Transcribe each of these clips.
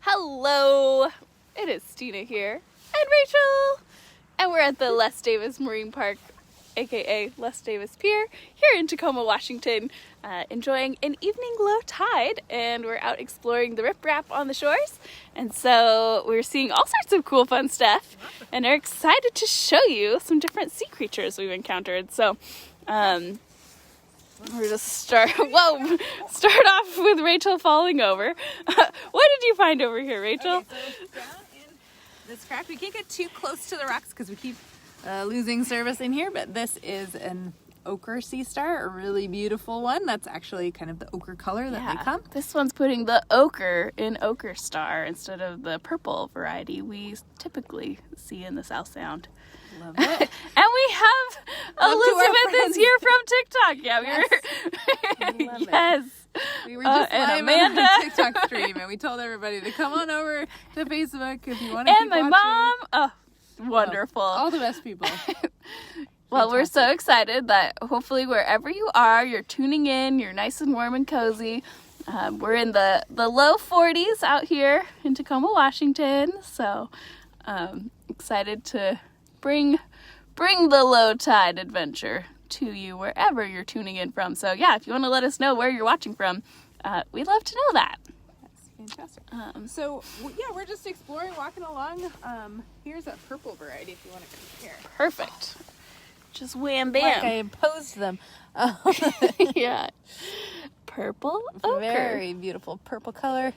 Hello, it is Stina here and Rachel, and we're at the Les Davis Marine Park, aka Les Davis Pier, here in Tacoma, Washington, enjoying an evening low tide, and we're out exploring the riprap on the shores, and so we're seeing all sorts of cool fun stuff, and are excited to show you some different sea creatures we've encountered. So we're just start off with Rachel falling over. What did you find over here, Rachel? Okay, so down in this crack, we can't get too close to the rocks because we keep losing service in here, but this is an ochre sea star, a really beautiful one. That's actually kind of the ochre color that they come. This one's putting the ochre in ochre star instead of the purple variety we typically see in the South Sound. Love it. And we have Elizabeth is here from TikTok. Yeah, yes. We were just and live on Amanda. our TikTok stream, and we told everybody to come on over to Facebook if you want to And my mom. Oh, wonderful. All the best people. Well, we're so excited that hopefully wherever you are, you're tuning in, you're nice and warm and cozy. We're in the low 40s out here in Tacoma, Washington. So excited to bring the low tide adventure to you wherever you're tuning in from. So yeah, if you want to let us know where you're watching from, we'd love to know that. That's fantastic. So yeah, we're just exploring, walking along. Here's a purple variety if you want to compare. Perfect. Just wham bam. Like I imposed them. Yeah. Purple ochre. Very beautiful purple color.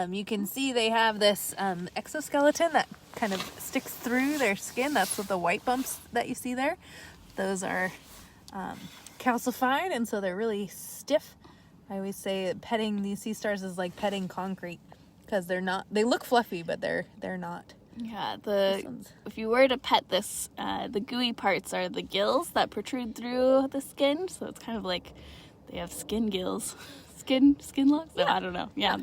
You can see they have this exoskeleton that kind of sticks through their skin. That's what the white bumps that you see there. Those are calcified, and so they're really stiff. I always say that petting these sea stars is like petting concrete because they're not. They look fluffy, but they're not. Yeah, if you were to pet this, the gooey parts are the gills that protrude through the skin. So it's kind of like they have skin gills, skin logs. Yeah. No, I don't know. Yeah,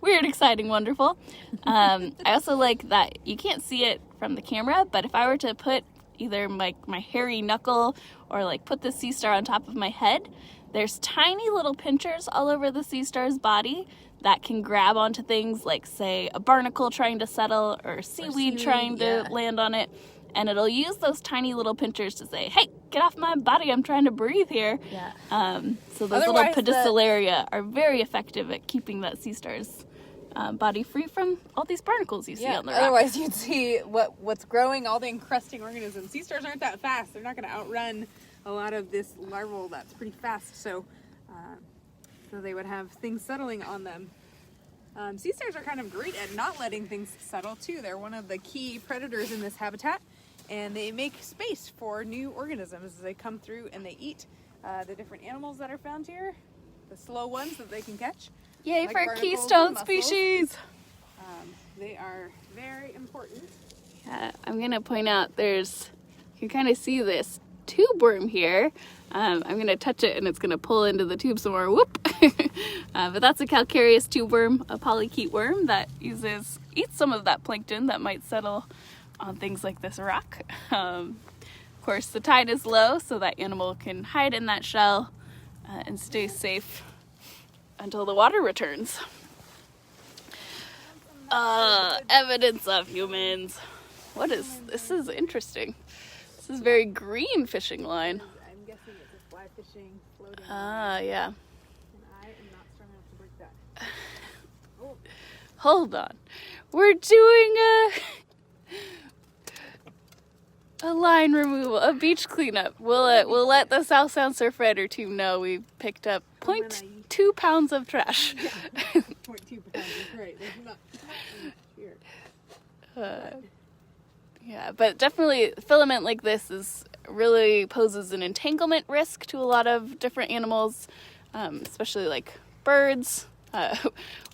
weird, exciting, wonderful. I also like that you can't see it from the camera, but if I were to put either my hairy knuckle or like put the sea star on top of my head, there's tiny little pinchers all over the sea star's body that can grab onto things like, say, a barnacle trying to settle or seaweed trying to land on it. And it'll use those tiny little pinchers to say, hey, get off my body, I'm trying to breathe here. Yeah. So those little pedicellaria are very effective at keeping that sea star's body free from all these barnacles you see on the rock. Otherwise you'd see what's growing, all the encrusting organisms. Sea stars aren't that fast. They're not going to outrun a lot of this larval that's pretty fast. So they would have things settling on them. Sea stars are kind of great at not letting things settle too. They're one of the key predators in this habitat, and they make space for new organisms as they come through and they eat the different animals that are found here, the slow ones that they can catch. Yay like for keystone species! They are very important. I'm going to point out you can kind of see this tube worm here. I'm going to touch it and it's going to pull into the tube some more. Whoop! But that's a calcareous tube worm, a polychaete worm that eats some of that plankton that might settle on things like this rock. Of course, the tide is low, so that animal can hide in that shell and stay safe until the water returns. Evidence of humans. This is interesting. This is very green fishing line. I'm guessing it's a fly fishing floating. Yeah. And I am not strong enough to break that. Oh. Hold on. We're doing a line removal, a beach cleanup. We'll let the South Sound Surf Rider team know we picked up 0.2 pounds of trash. Yeah, 0.2 pounds is right. There's not here. Yeah, but definitely filament like this really poses an entanglement risk to a lot of different animals, especially like birds.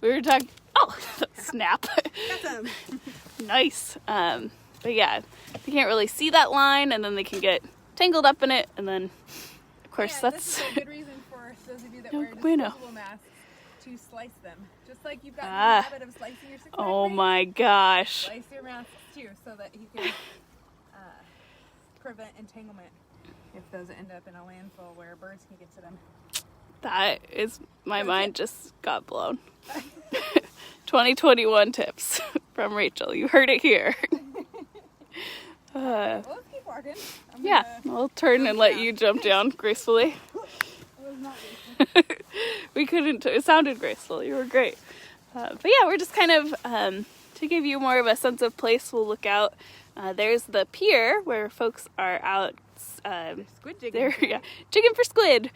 We were talking. Oh, snap! Nice. But yeah, they can't really see that line, and then they can get tangled up in it, and then, of course, this is a good reason for those of you that wear disposable masks to slice them. Just like you've got in the habit of slicing your 6-pack. Oh my gosh. Slice your masks too, so that you can prevent entanglement if those end up in a landfill where birds can get to them. That is, my mind just got blown. 2021 tips from Rachel. You heard it here. Well, let's keep walking. Yeah, we'll turn and let you jump down gracefully. We couldn't, it sounded graceful. You were great. But yeah, we're just kind of, to give you more of a sense of place, we'll look out. There's the pier where folks are out, Squid jigging. they're jigging for squid.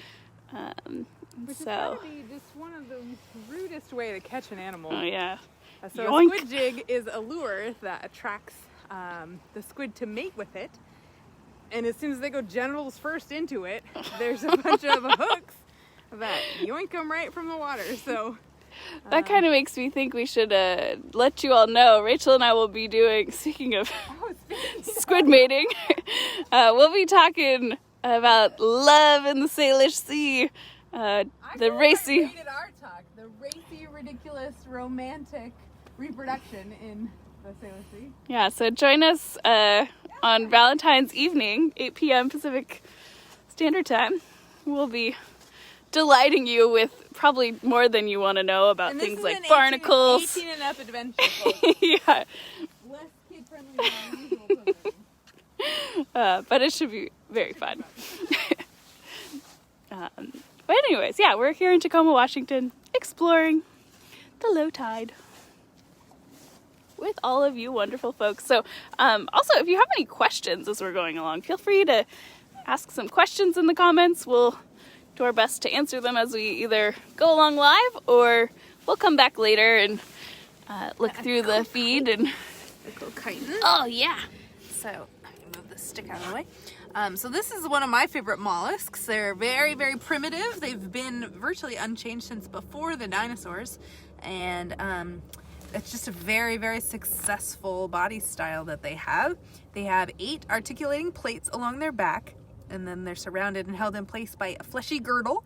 Which is gotta be just one of the rudest way to catch an animal. Oh yeah. So Yoink. a squid jig is a lure that attracts the squid to mate with it. And as soon as they go genitals first into it, there's a bunch of hooks that yoink them right from the water. So That kind of makes me think we should let you all know. Rachel and I will be doing, speaking of squid mating, we'll be talking about love in the Salish Sea. The racy, rated R talk, the racy, ridiculous, romantic reproduction in the Salish Sea. yeah, so join us on Valentine's evening, 8 p.m. Pacific Standard Time. We'll be delighting you with probably more than you want to know about And this things is like an barnacles. 18 and up adventure, folks. Yeah, Less kid friendly than our usual programming. but it should be very fun. But anyways, yeah, we're here in Tacoma, Washington, exploring the low tide with all of you wonderful folks. So also, if you have any questions as we're going along, feel free to ask some questions in the comments. We'll do our best to answer them as we either go along live or we'll come back later and look through the feed and Chitin. oh yeah. So I can move this stick out of the way. So this is one of my favorite mollusks. They're very, very primitive. They've been virtually unchanged since before the dinosaurs. And it's just a very, very successful body style that they have. They have 8 articulating plates along their back, and then they're surrounded and held in place by a fleshy girdle.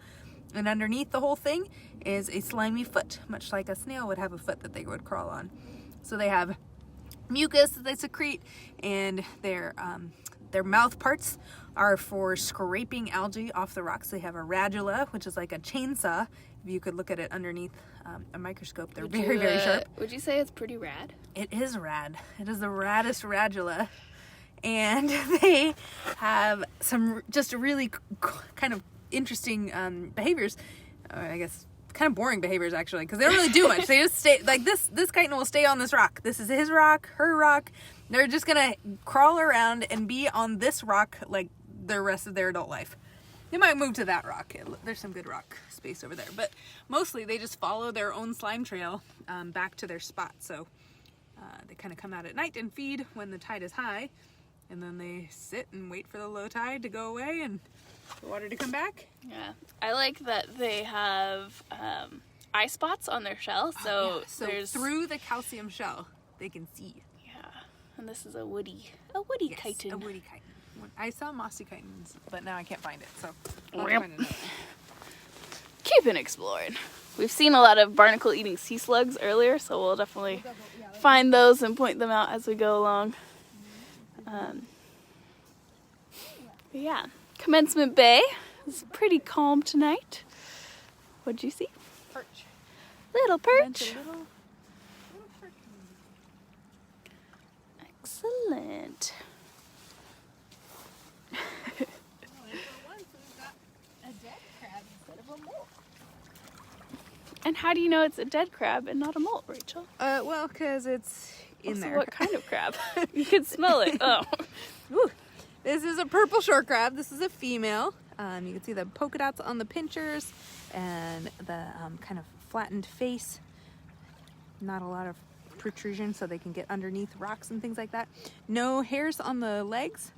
And underneath the whole thing is a slimy foot, much like a snail would have a foot that they would crawl on. So they have mucus that they secrete, and their mouth parts are for scraping algae off the rocks. They have a radula, which is like a chainsaw. If you could look at it underneath a microscope, they're very, very sharp. Would you say it's pretty rad? It is rad. It is the raddest radula. And they have some just really kind of interesting behaviors. I guess kind of boring behaviors, actually, because they don't really do much. They just stay, like this chitin will stay on this rock. This is his rock, her rock. They're just gonna crawl around and be on this rock like the rest of their adult life. They might move to that rock. There's some good rock space over there, but mostly they just follow their own slime trail back to their spot. So they kind of come out at night and feed when the tide is high, and then they sit and wait for the low tide to go away and the water to come back. Yeah, I like that they have eye spots on their shell, so, So there's through the calcium shell they can see. yeah, and this is a woody Yes, chitin. a woody chitin. I saw mossy chitins, but now I can't find it, so I'll have to find another one. Keeping exploring. We've seen a lot of barnacle eating sea slugs earlier, so we'll definitely find those and point them out as we go along. But yeah, Commencement Bay is pretty calm tonight. What'd you see? Perch. Little perch. Little perch. Excellent. And how do you know it's a dead crab and not a molt, Rachel? Well, because it's in Also, there. what kind of crab? You can smell it. Oh. Ooh. This is a purple short crab. This is a female. You can see the polka dots on the pinchers and the kind of flattened face. Not a lot of protrusion, so they can get underneath rocks and things like that. No hairs on the legs.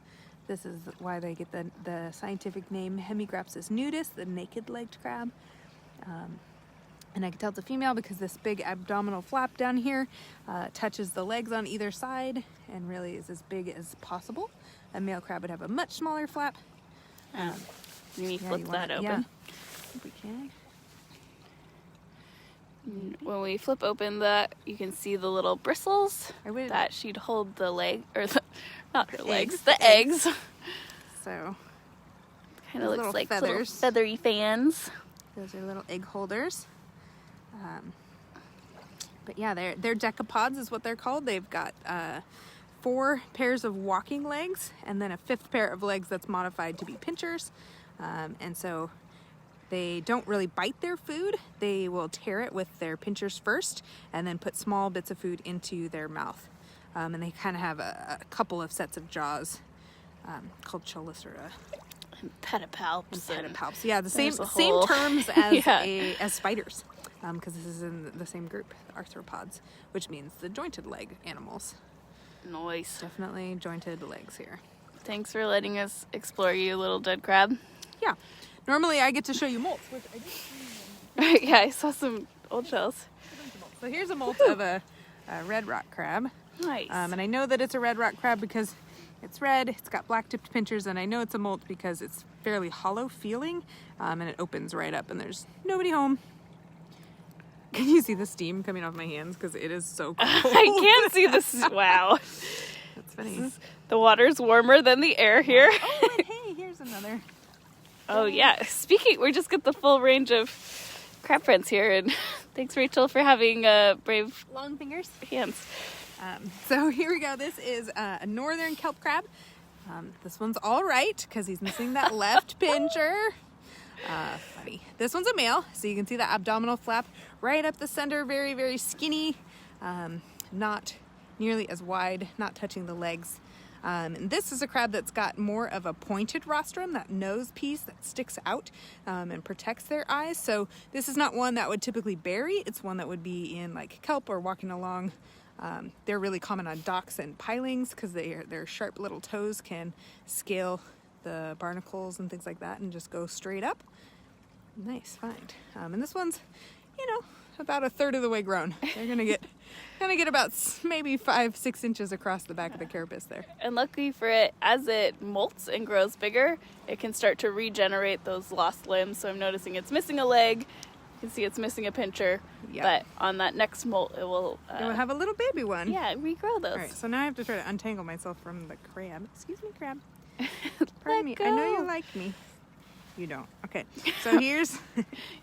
This is why they get the scientific name Hemigrapsis nudus, the naked-legged crab. And I can tell it's a female because this big abdominal flap down here touches the legs on either side and really is as big as possible. A male crab would have a much smaller flap. Let me flip that open. Yeah. We can. When we flip open that, you can see the little bristles that she'd hold the leg, or not her legs, the eggs. So kind of looks like feathers. little feathery fans. Those are little egg holders. But yeah, they're decapods is what they're called. They've got 4 pairs of walking legs and then a 5th pair of legs that's modified to be pinchers. And so they don't really bite their food. They will tear it with their pinchers first and then put small bits of food into their mouth. And they kind of have a couple of sets of jaws called chelicera. Pedipalps. Pedipalps. Yeah, the same there's a same whole- terms as Yeah. as spiders, because this is in the same group, arthropods, which means the jointed leg animals. Nice. Definitely jointed legs here. Thanks for letting us explore you, little dead crab. Yeah. Normally I get to show you molts, which I didn't. Yeah, I saw some old shells. So here's a molt of a red rock crab. Nice. And I know that it's a red rock crab because it's red, it's got black tipped pinchers, and I know it's a molt because it's fairly hollow feeling, and it opens right up and there's nobody home. Can you see the steam coming off my hands? Because it is so cold. I can't see this. Wow. That's funny. The water's warmer than the air here. Oh, and hey, here's another. Oh, yeah. Speaking, we just get the full range of crab friends here. And thanks, Rachel, for having brave Long fingers. hands. So here we go. This is a northern kelp crab. This one's all right because he's missing that left pincher. Funny. This one's a male, so you can see the abdominal flap right up the center, very, very skinny, not nearly as wide, not touching the legs. And this is a crab that's got more of a pointed rostrum, that nose piece that sticks out and protects their eyes. So this is not one that would typically bury. It's one that would be in like kelp or walking along. They're really common on docks and pilings because their sharp little toes can scale the barnacles and things like that and just go straight up. Nice find. And this one's, about a third of the way grown. They're gonna get about maybe 5-6 inches across the back of the carapace there. And luckily for it, as it molts and grows bigger, it can start to regenerate those lost limbs. So I'm noticing it's missing a leg. You can see it's missing a pincher. Yep. But on that next molt, it will... It will have a little baby one. Yeah, regrow those. All right, so now I have to try to untangle myself from the crab. Excuse me, crab. Pardon me. Let I know you go. like me. You don't. Okay. So here's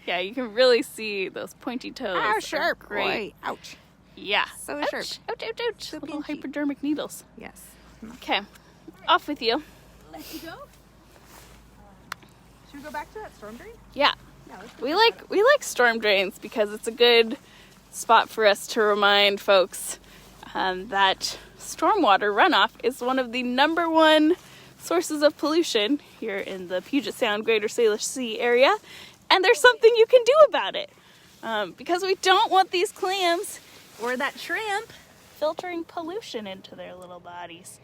Yeah, you can really see those pointy toes. our are sharp great. boy. Ouch. Yeah. So ouch, sharp. Ouch, ouch, ouch. So Little pinchy. hypodermic needles. Yes. Okay. Off with you. Let you go. Should we go back to that storm drain? Yeah. Yeah. Let's go We check that like storm drains because it's a good spot for us to remind folks that stormwater runoff is one of the #1 sources of pollution here in the Puget Sound Greater Salish Sea area, and there's something you can do about it because we don't want these clams or that shrimp filtering pollution into their little bodies.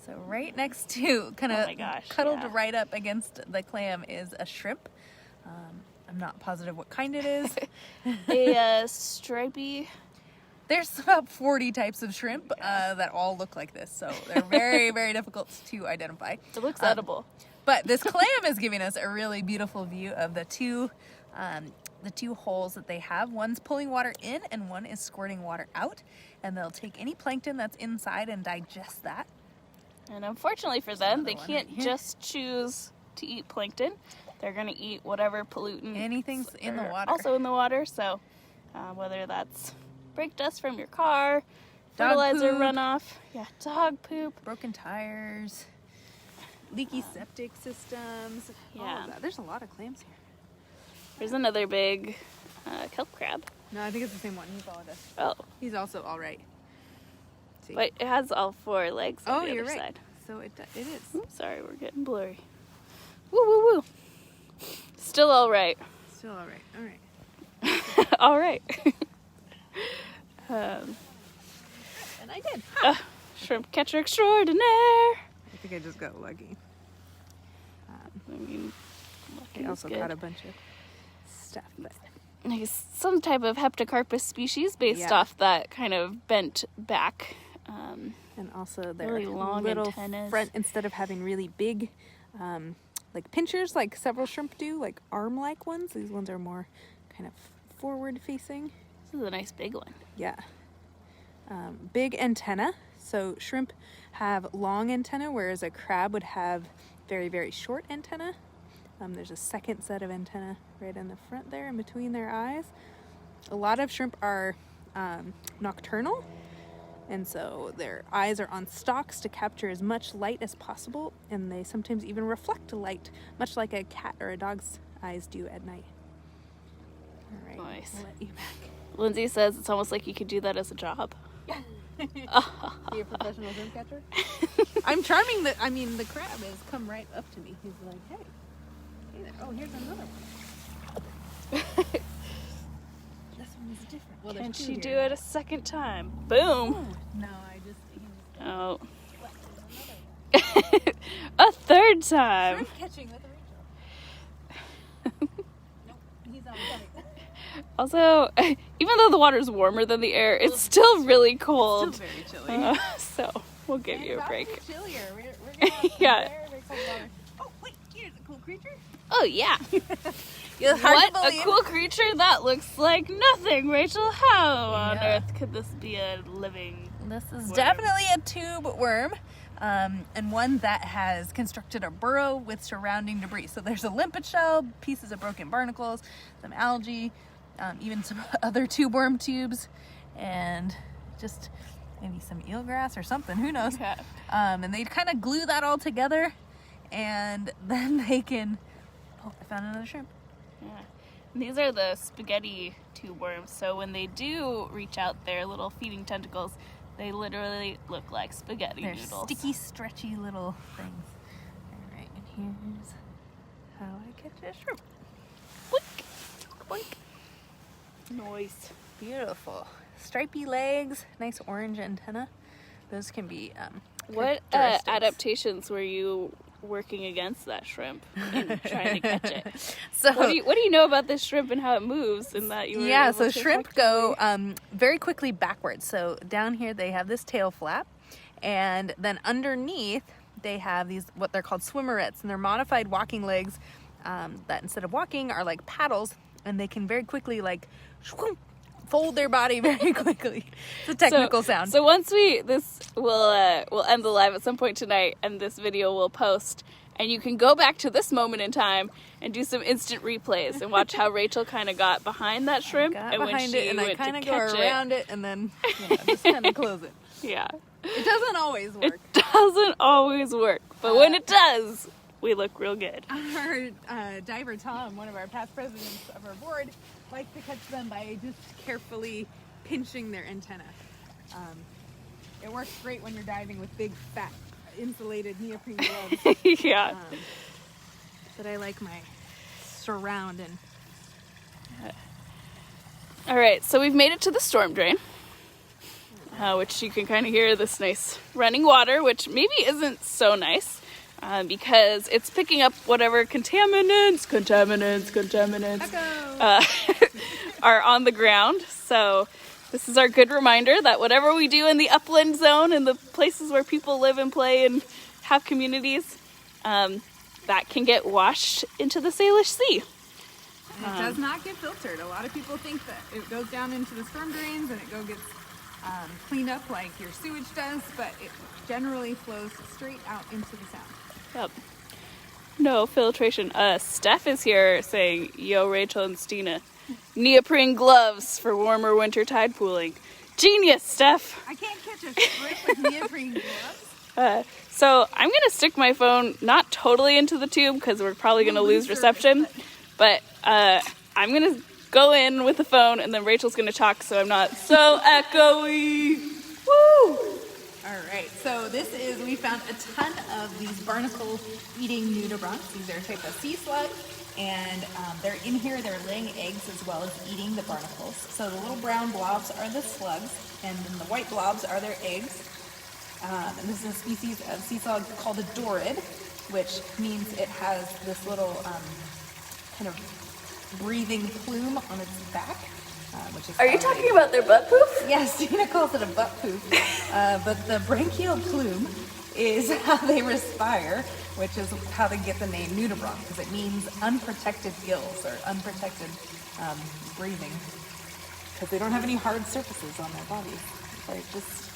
So right next to, kind Oh of my gosh, cuddled yeah. right up against the clam is a shrimp. I'm not positive what kind it is. A stripy. There's about 40 types of shrimp that all look like this, so they're very, very difficult to identify. It looks edible. But this clam is giving us a really beautiful view of the two holes that they have. One's pulling water in and one is squirting water out, and they'll take any plankton that's inside and digest that. And unfortunately for them, they another one can't right here. just choose to eat plankton. They're going to eat whatever pollutant Anything's in the are water. Also in the water. So whether that's brake dust from your car, Dog fertilizer poop. runoff, dog poop. Broken tires. leaky septic systems. All Yeah. of that. There's a lot of clams here. There's another big kelp crab. No, I think it's the same one. He followed us. Oh, He's also all right. See. but it has all 4 legs on Oh, the you're other right. side. So it is. Oops, sorry, we're getting blurry. Woo, woo, woo. Still all right. Still all right. All right. All right. And I did. Shrimp catcher extraordinaire. I think I just got lucky. I mean, lucky I is also good. caught a bunch of stuff. But Like some type of Heptocarpus species based Yeah. off that kind of bent back. and also their Really long little antennas. front, instead of having really big like pinchers like several shrimp do, like arm-like ones, these ones are more kind of forward facing. This is a nice big one. Yeah. Big antenna. So shrimp have long antenna, whereas a crab would have very, very short antenna. There's a second set of antenna right in the front there in between their eyes. A lot of shrimp are nocturnal. And so their eyes are on stalks to capture as much light as possible, and they sometimes even reflect light, much like a cat or a dog's eyes do at night. All right, Nice. I'll let you back. Lindsay says it's almost like you could do that as a job. Be a professional shrimp catcher? I'm charming the crab has come right up to me. He's like, hey there. Oh, here's another one. This one is different. Well, Can there's two she do here. it a second time? Boom. No, I just Oh. A third time. shrimp catching with Rachel. Nope, he's on coming. Also, even though the water's warmer than the air, it's still really cold. Still very chilly. So we'll give you a About to break. get chillier. We're gonna have some Yeah. very cold water. Oh wait, here's a cool creature. Oh yeah. You'll What a cool creature that looks like nothing, Rachel. How on Yeah. earth could this be a living? This is Worm. definitely a tube worm, and one that has constructed a burrow with surrounding debris. So there's a limpet shell, pieces of broken barnacles, some algae, even some other tube worm tubes, and just maybe some eelgrass or something, who knows. Yeah. And they kind of glue that all together, and then they can... Oh, I found another shrimp. Yeah. And these are the spaghetti tube worms. So when they do reach out their little feeding tentacles, they literally look like spaghetti They're noodles. sticky, stretchy little things. All right, and here's how I catch a shrimp. Boink. Boink. Noise. Beautiful. Stripy legs, nice orange antenna. Those can be What characteristics. adaptations were you working against that shrimp and trying to catch it? So What do you know about this shrimp and how it moves? And that you were yeah, able so to shrimp go very quickly backwards. So down here they have this tail flap, and then underneath they have these what they're called swimmerets, and they're modified walking legs that instead of walking are like paddles, and they can very quickly like fold their body very quickly. It's a technical sound. So once we'll end the live at some point tonight, and this video will post, and you can go back to this moment in time and do some instant replays and watch how Rachel kind of got behind that shrimp, got and when behind she it, and I went to kind of go catch around it, and then just kind of close it. Yeah, It doesn't always work. it doesn't always work, but when it does, we look real good. Our diver Tom, one of our past presidents of our board, likes to catch them by just carefully pinching their antenna. It works great when you're diving with big, fat, insulated neoprene gloves. Yeah. But I like my surround and All right, so we've made it to the storm drain, which you can kind of hear this nice running water, which maybe isn't so nice because it's picking up whatever contaminants are on the ground. So this is our good reminder that whatever we do in the upland zone and the places where people live and play and have communities, that can get washed into the Salish Sea. it does not get filtered. A lot of people think that it goes down into the storm drains and it gets cleaned up like your sewage does, but it generally flows straight out into the sound. Yep. No filtration. Steph is here saying, yo, Rachel and Stina, neoprene gloves for warmer winter tide pooling. Genius, Steph. I can't catch a shrimp with neoprene gloves. So I'm going to stick my phone not totally into the tube because we're probably going to lose reception, but I'm going to go in with the phone and then Rachel's going to talk so I'm not so echoey. Woo! All right, so we found a ton of these barnacle-eating nudibranchs. These are a type of sea slug, and they're in here, they're laying eggs as well as eating the barnacles. So the little brown blobs are the slugs, and then the white blobs are their eggs. And this is a species of sea slug called a dorid, which means it has this little kind of breathing plume on its back. Which is Are you talking about their butt poof? Yes, Tina calls it a butt poop. But the branchial plume is how they respire, which is how they get the name nudibranch, because it means unprotected gills or unprotected breathing, because they don't have any hard surfaces on their bodies. They're just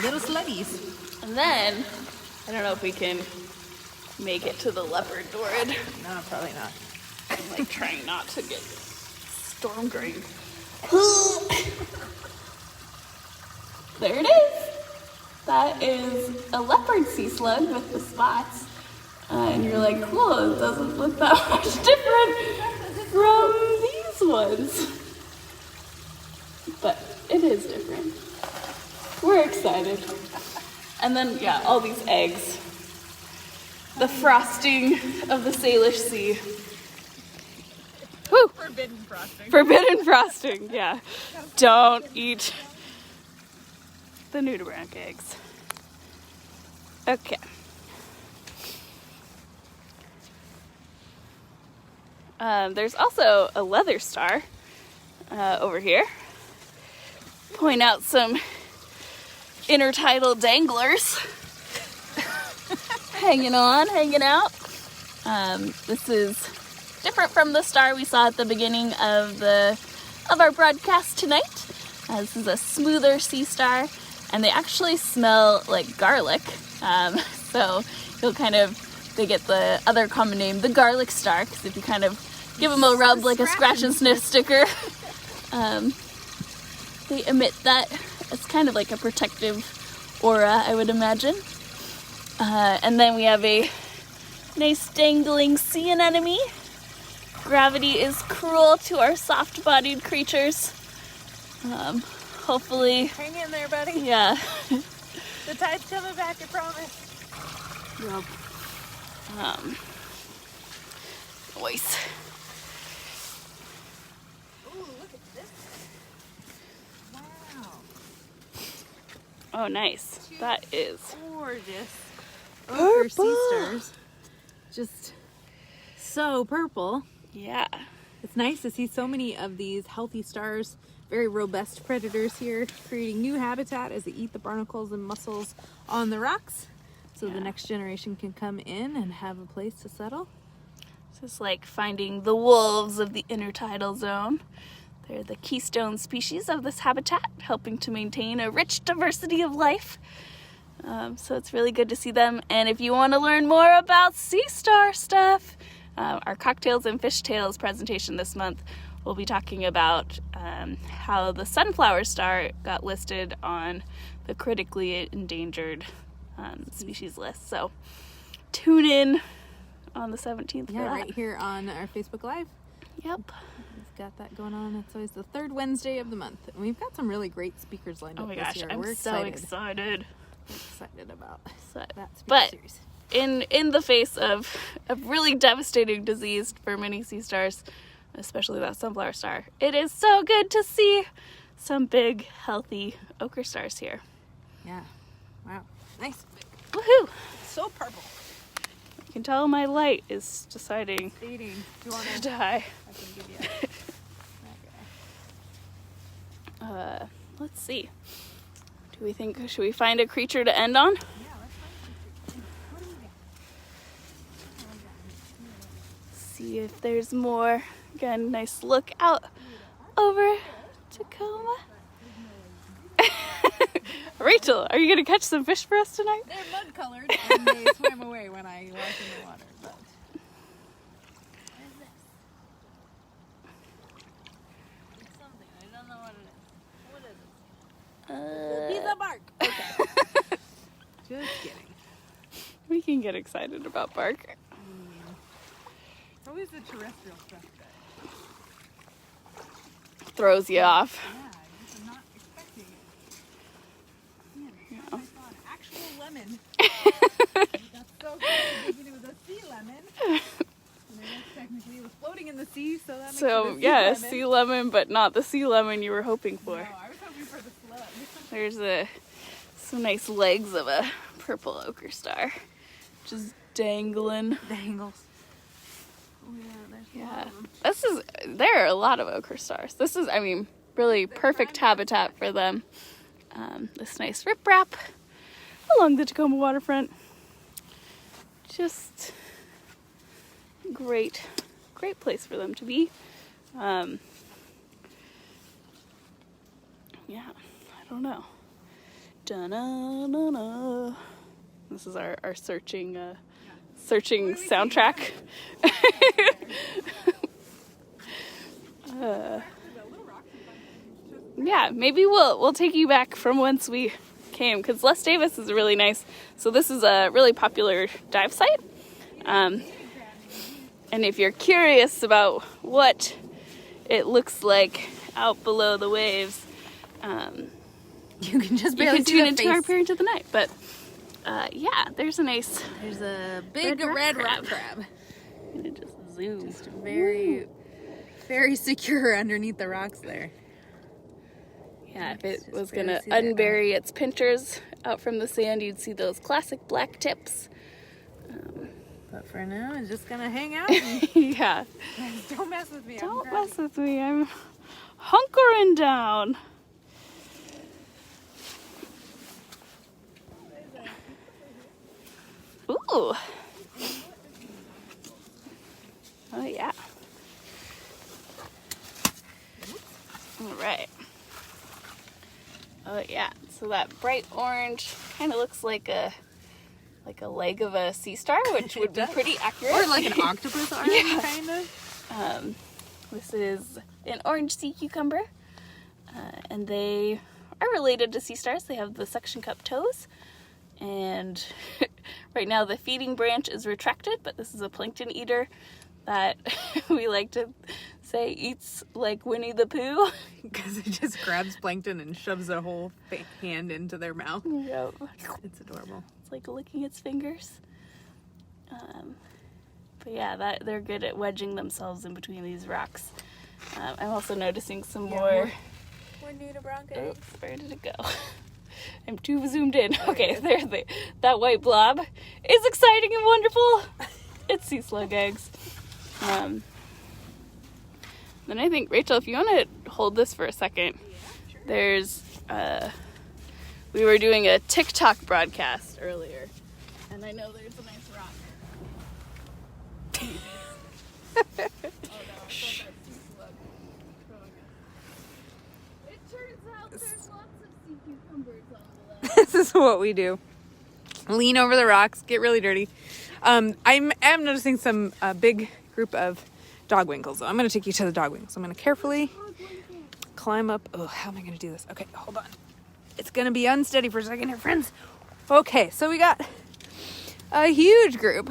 little sluggies. And then, I don't know if we can make it to the leopard dorid. No, probably not. I'm like trying not to get storm drained. there it is. That is a leopard sea slug with the spots. And you're like, cool, it doesn't look that much different from these ones. But it is different. We're excited. And then, yeah, all these eggs. The frosting of the Salish Sea. Woo! Forbidden frosting. Forbidden frosting, yeah. Don't eat the nudibranch eggs. Okay. There's also a leather star over here. Point out some intertidal danglers. Hanging on, hanging out. This is different from the star we saw at the beginning of our broadcast tonight. This is a smoother sea star, and they actually smell like garlic. So they get the other common name, the garlic star, because if you kind of give them a rub like a scratch and sniff sticker, they emit that. It's kind of like a protective aura, I would imagine. And then we have a nice dangling sea anemone. Gravity is cruel to our soft-bodied creatures. Hopefully, Hang in there, buddy. yeah. The tide's coming back, I promise. Yep. Voice. Ooh, look at this. Wow. Oh, nice. That is Gorgeous. purple. Sea stars. Just so purple. Yeah. It's nice to see so many of these healthy stars, very robust predators here, creating new habitat as they eat the barnacles and mussels on the rocks, so the next generation can come in and have a place to settle. This is like finding the wolves of the intertidal zone. They're the keystone species of this habitat, helping to maintain a rich diversity of life. So it's really good to see them. And if you want to learn more about sea star stuff, our Cocktails and Fishtails presentation this month will be talking about how the sunflower star got listed on the critically endangered species list. So tune in on the 17th for Yeah, that. right here on our Facebook Live. Yep. We've got that going on. It's always the third Wednesday of the month. And we've got some really great speakers lined Oh up my this gosh, year. I'm We're so excited. excited. We're excited about So- that speaker but series. in the face of a really devastating disease for many sea stars, especially that sunflower star, it is so good to see some big, healthy ochre stars here. Yeah. Wow. Nice. Woohoo! So purple. You can tell my light is deciding Fading. Do you want to to? die. I can give you that guy. Let's see. Should we find a creature to end on? Yeah, let's find what do you think? See if there's more. Again, nice look out over Tacoma. Rachel, are you gonna catch some fish for us tonight? They're mud colored and they swam away when I walked in the water. But what is this? It's something. I don't know what it is. What is it? Piece of bark. Okay. Just kidding. We can get excited about bark. It's always the terrestrial stuff that Throws you off. I'm not expecting it. Man, I saw an actual lemon. That's so cool. Thinking it was a sea lemon. And I guess technically it was floating in the sea, so that makes it So a sea yeah, lemon. sea lemon, but not the sea lemon you were hoping for. No, I was hoping for the slug. There's some nice legs of a purple ochre star, just dangling. Dangles. Oh yeah, there's a lot Yeah, of them. there are a lot of ochre stars. This is, really perfect habitat for them. This nice riprap along the Tacoma waterfront. Just great place for them to be. Yeah, I don't know. Da-na-na-na. This is our searching soundtrack. yeah, maybe we'll take you back from whence we came, because Les Davis is really nice. So this is a really popular dive site. And if you're curious about what it looks like out below the waves, You can just you barely can see tune the into face. our Parent of the Night. But yeah, there's a nice There's a big red rock crab. I'm gonna just zoom. Just very, very secure underneath the rocks there. Yeah, if it Just was barely gonna see that. unbury its pinchers out from the sand, you'd see those classic black tips. But for now, it's just gonna hang out. Yeah. Don't mess with me. Don't mess with me. I'm hunkering down. Ooh. Oh, yeah. All right. Oh, yeah. So that bright orange kind of looks like a leg of a sea star, which would be pretty accurate. Or like an octopus arm, Yeah. kind of. This is an orange sea cucumber, and they are related to sea stars. They have the suction cup toes, and right now the feeding branch is retracted, but this is a plankton eater that we like to say eats like Winnie the Pooh. Because it just grabs plankton and shoves a whole hand into their mouth. Yep. It's adorable. It's like licking its fingers. But yeah, they're good at wedging themselves in between these rocks. I'm also noticing some more. We're new to Bronco. Oops, where did it go? I'm too zoomed in. Okay, there that white blob is exciting and wonderful. It's sea slug eggs. Then I think, Rachel, if you want to hold this for a second, there's, we were doing a TikTok broadcast earlier, and I know there's a nice rock. Oh no, I thought that sea slug. It turns out there's lots of sea cucumbers on the left. This is what we do. Lean over the rocks, get really dirty. I am noticing some big group of dog winkles. I'm going to take you to the dog winkles. I'm going to carefully climb up. Oh, how am I going to do this? Okay, hold on. It's going to be unsteady for a second here, friends. Okay, so we got a huge group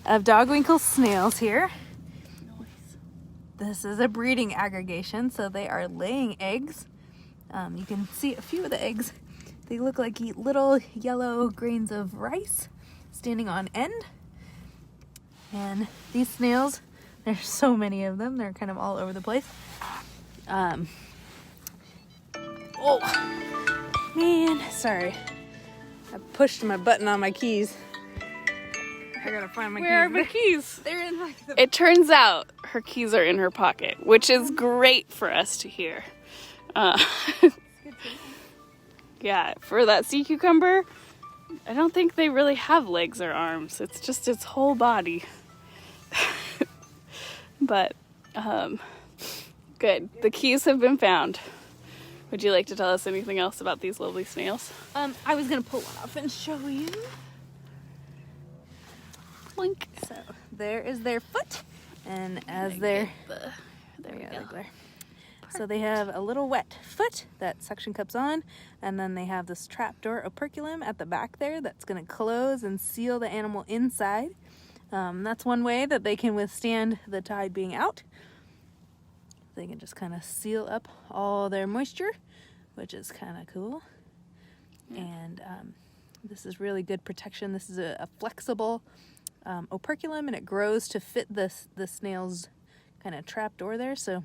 of dog winkle snails here. This is a breeding aggregation, so they are laying eggs. You can see a few of the eggs. They look like little yellow grains of rice standing on end. And these snails, there's so many of them. They're kind of all over the place. Oh, man, sorry. I pushed my button on my keys. I gotta find my keys. Where are my keys? They're in like the... It turns out her keys are in her pocket, which is great for us to hear. Yeah, for that sea cucumber, I don't think they really have legs or arms. It's just its whole body. But, good. The keys have been found. Would you like to tell us anything else about these lovely snails? I was gonna pull one off and show you. Blink. So there is their foot, and as their There we go. there. So they have a little wet foot that suction cups on, and then they have this trapdoor operculum at the back there that's going to close and seal the animal inside. That's one way that they can withstand the tide being out. They can just kind of seal up all their moisture, which is kind of cool. Yeah. And this is really good protection. This is a flexible operculum, and it grows to fit the snail's kind of trapdoor there. So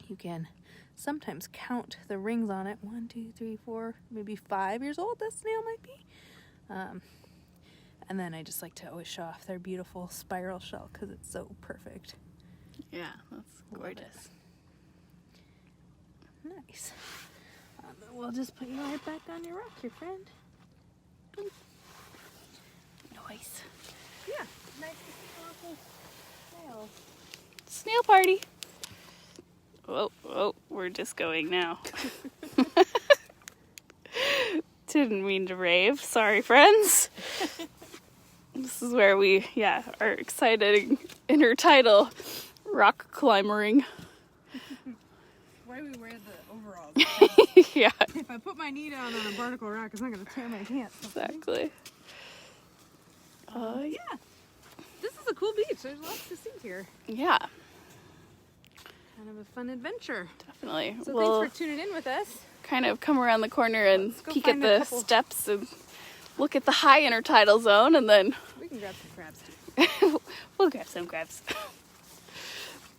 you can sometimes count the rings on it. 1, 2, 3, 4, maybe 5 years old this snail might be. And then I just like to always show off their beautiful spiral shell because it's so perfect. Yeah, that's gorgeous. Nice. Then we'll just put you right back on your rock, your friend. Nice. Yeah, nice to see local snails. Snail party. Oh, we're just going now. Didn't mean to rave. Sorry, friends. This is where we, are excited in her title, rock climbering. Why we wear the overalls. Yeah, If I put my knee down on a barnacle rock, it's not going to tear my pants. exactly. Yeah. This is a cool beach. There's lots to see here. Yeah, Kind of a fun adventure. definitely. So We'll thanks for tuning in with us. kind of come around the corner and Let's go peek at find a the couple- steps and look at the high intertidal zone, and then We can grab some crabs too. we'll grab some crabs.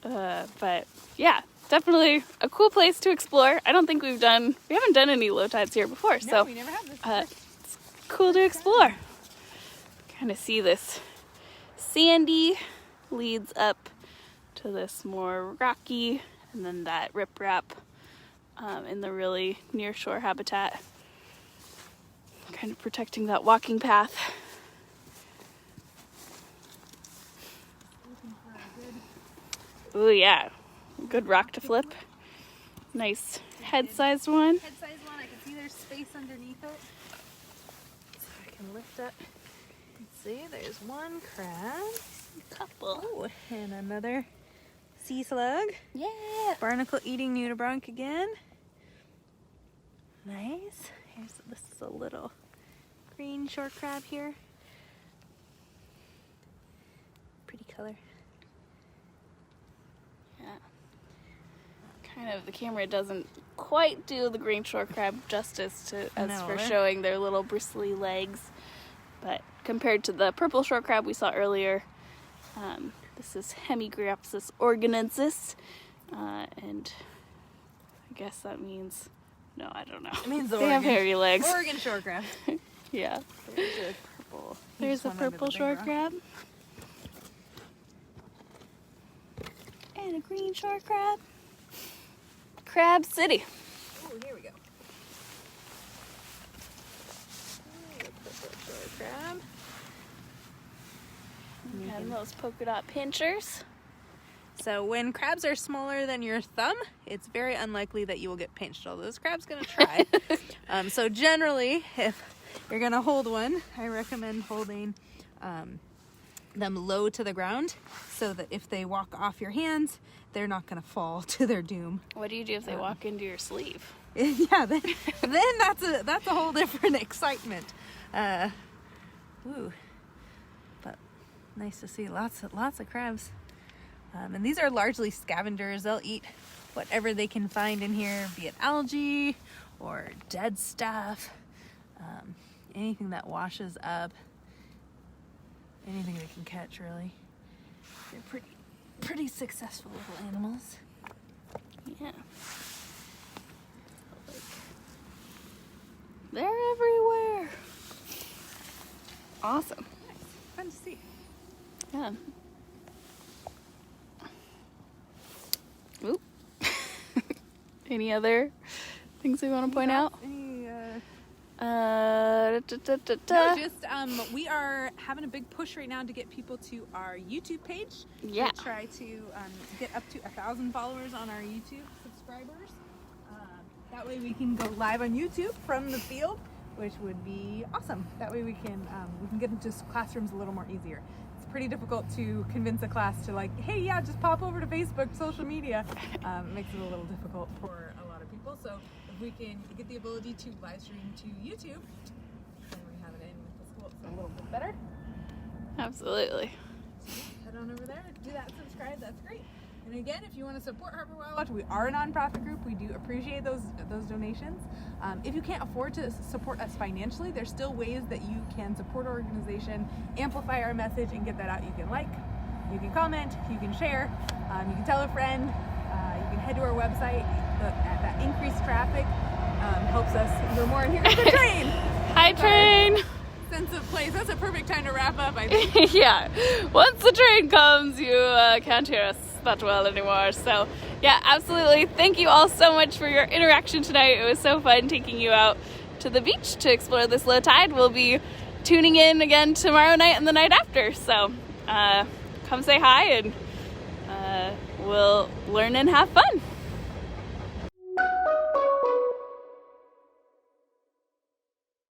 But yeah, definitely a cool place to explore. I don't think we haven't done any low tides here before, No, so we never have this. it's cool to explore. Kind of see this sandy leads up to this more rocky, and then that riprap in the really near shore habitat, kind of protecting that walking path. Ooh, yeah. Good rock to flip. Nice head-sized one. Head-sized one. I can see there's space underneath it. So I can lift up and see there's one crab. Couple. Oh, and another sea slug. Yeah. Barnacle eating nudibranch again. Nice. This is a little green short crab here. Pretty color. Yeah. Kind of, the camera doesn't quite do the green shore crab justice as No, for they're- showing their little bristly legs. But compared to the purple shore crab we saw earlier, this is Hemigryopsis organensis. And I guess that means, no, I don't know. It means they have hairy legs. Oregon short crab. Yeah. There's a purple. There's a one under the purple big shore rock. crab. And a green shore crab. Crab City. Oh, here we go. Purple short crab. And those polka dot pinchers. So when crabs are smaller than your thumb, it's very unlikely that you will get pinched, although this crab's going to try. So generally, if you're going to hold one, I recommend holding them low to the ground so that if they walk off your hands, they're not going to fall to their doom. What do you do if they walk into your sleeve? Yeah, then that's a whole different excitement. Ooh, but nice to see lots of crabs. And these are largely scavengers. They'll eat whatever they can find in here, be it algae or dead stuff, anything that washes up, anything they can catch, really. They're pretty successful little animals. Yeah. They're everywhere. Awesome. Fun to see. Yeah. Oop. Any other things we want to point out? Any, No, No, just we are having a big push right now to get people to our YouTube page. Yeah. We try to get up to 1,000 followers on our YouTube subscribers. That way we can go live on YouTube from the field, which would be awesome. That way we can get into classrooms a little more easier. It's pretty difficult to convince a class to like, hey, yeah, just pop over to Facebook, social media. It makes it a little difficult for a lot of people. So if we can get the ability to live stream to YouTube, then we have it in with the school. It's a little bit better. Absolutely. Head on over there, do that, subscribe. That's great. And again, if you want to support Harper Wild Watch, we are a nonprofit group. We do appreciate those donations. If you can't afford to support us financially, there's still ways that you can support our organization, amplify our message, and get that out. You can like, you can comment, you can share, you can tell a friend, you can head to our website. That increased traffic helps us even more. And here's the train. Hi, train. Sense of place. That's a perfect time to wrap up, I think. Yeah. Once the train comes, you can't hear us that well anymore. So, yeah, absolutely. Thank you all so much for your interaction tonight. It was so fun taking you out to the beach to explore this low tide. We'll be tuning in again tomorrow night and the night after. So, come say hi and we'll learn and have fun.